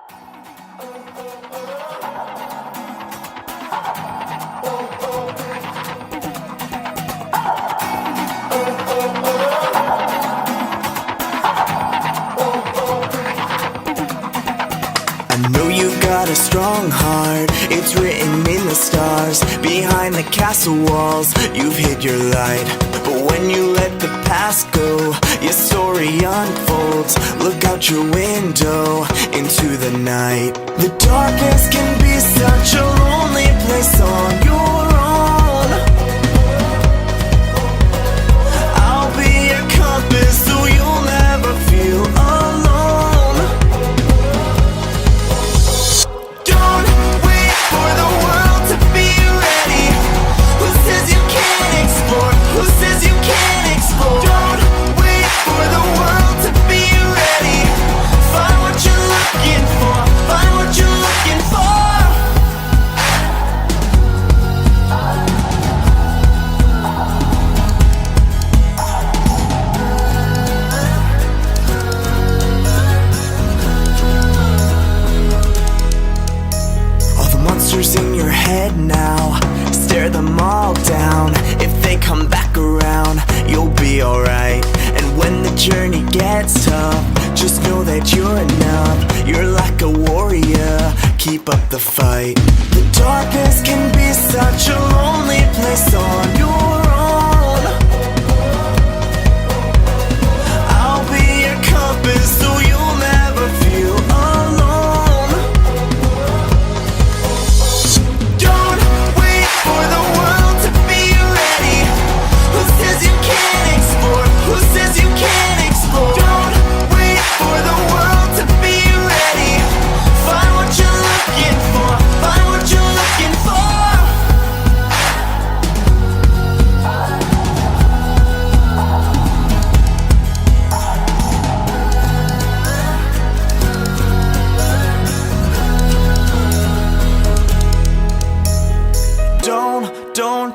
I know you've got a strong heart, it's written in the stars. Behind the castle walls, you've hid your light. But when you let the past go, your story unfolds. Look out your window into the night. The darkness can be such a lonely place on your own. I'll be your compass so you'll never feel alone. In your head now, stare them all down. If they come back around, you'll be alright. And when the journey gets tough, just know that you're enough. You're like a warrior, keep up the fight. The darkness can be such a lonely place on your own. I'll be your compass so you'll never feel alone.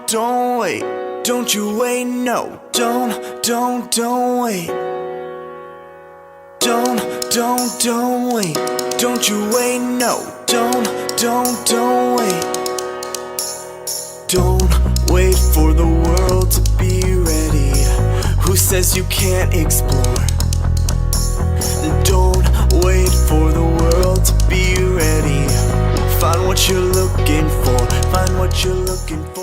Don't wait, don't you wait, no. Don't wait. Don't wait, don't you wait, no. Don't wait. Don't wait for the world to be ready. Who says you can't explore? Don't wait for the world to be ready. Find what you're looking for, find what you're looking for.